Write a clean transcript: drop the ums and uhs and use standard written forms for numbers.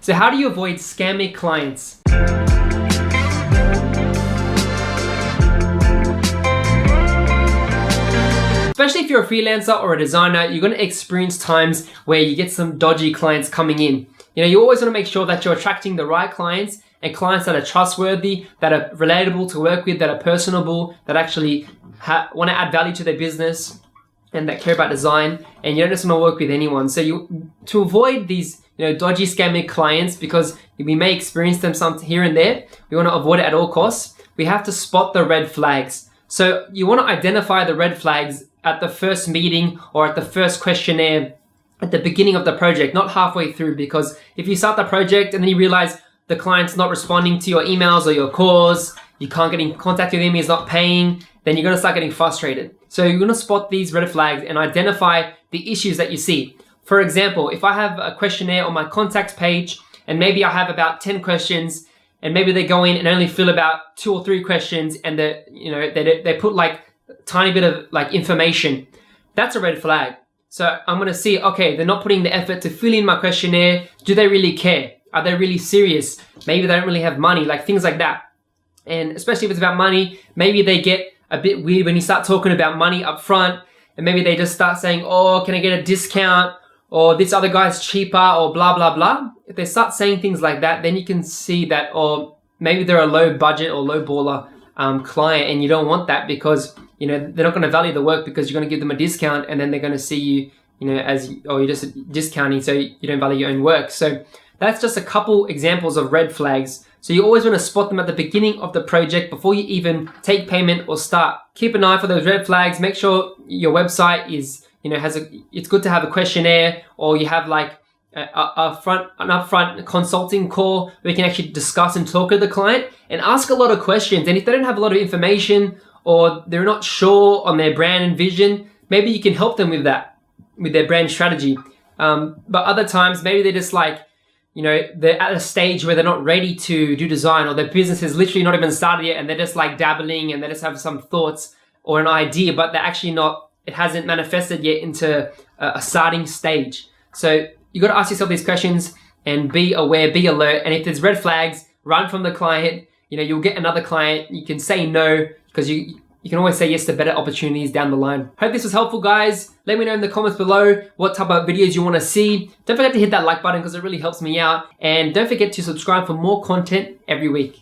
So how do you avoid scammy clients? Especially if you're a freelancer or a designer, you're going to experience times where you get some dodgy clients coming in. You always want to make sure that you're attracting the right clients and clients that are trustworthy, that are relatable to work with, that are personable, that actually want to add value to their business and that care about design. And you don't just want to work with anyone. So to avoid these dodgy scammy clients, because we may experience them here and there, we want to avoid it at all costs. We have to spot the red flags. So you want to identify the red flags at the first meeting or at the first questionnaire at the beginning of the project, not halfway through. Because if you start the project and then you realize the client's not responding to your emails or your calls, you can't get in contact with him, he's not paying, then you're going to start getting frustrated. So you're going to spot these red flags and identify the issues that you see. For example, if I have a questionnaire on my contacts page and maybe I have about 10 questions and maybe they go in and only fill about 2 or 3 questions and they put like a tiny bit of like information, that's a red flag. So I'm going to see, okay, they're not putting the effort to fill in my questionnaire. Do they really care? Are they really serious? Maybe they don't really have money, like things like that. And especially if it's about money, maybe they get a bit weird when you start talking about money up front, and maybe they just start saying, oh, can I get a discount? Or this other guy's cheaper, or blah, blah, blah. If they start saying things like that, then you can see that, or maybe they're a low budget or low baller client, and you don't want that because, they're not going to value the work because you're going to give them a discount, and then they're going to see you, you're just discounting, so you don't value your own work. So that's just a couple examples of red flags. So you always want to spot them at the beginning of the project before you even take payment or start. Keep an eye for those red flags. Make sure your website is, it's good to have a questionnaire, or you have like an upfront consulting call where you can actually discuss and talk to the client and ask a lot of questions. And if they don't have a lot of information or they're not sure on their brand and vision, maybe you can help them with that, with their brand strategy. But other times, maybe they're just like, they're at a stage where they're not ready to do design, or their business is literally not even started yet and they're just like dabbling and they just have some thoughts or an idea, but they're actually not, it hasn't manifested yet into a starting stage. So you got to ask yourself these questions and be aware, be alert. And if there's red flags, run from the client. You'll get another client. You can say no because you can always say yes to better opportunities down the line. Hope this was helpful, guys. Let me know in the comments below what type of videos you want to see. Don't forget to hit that like button because it really helps me out. And don't forget to subscribe for more content every week.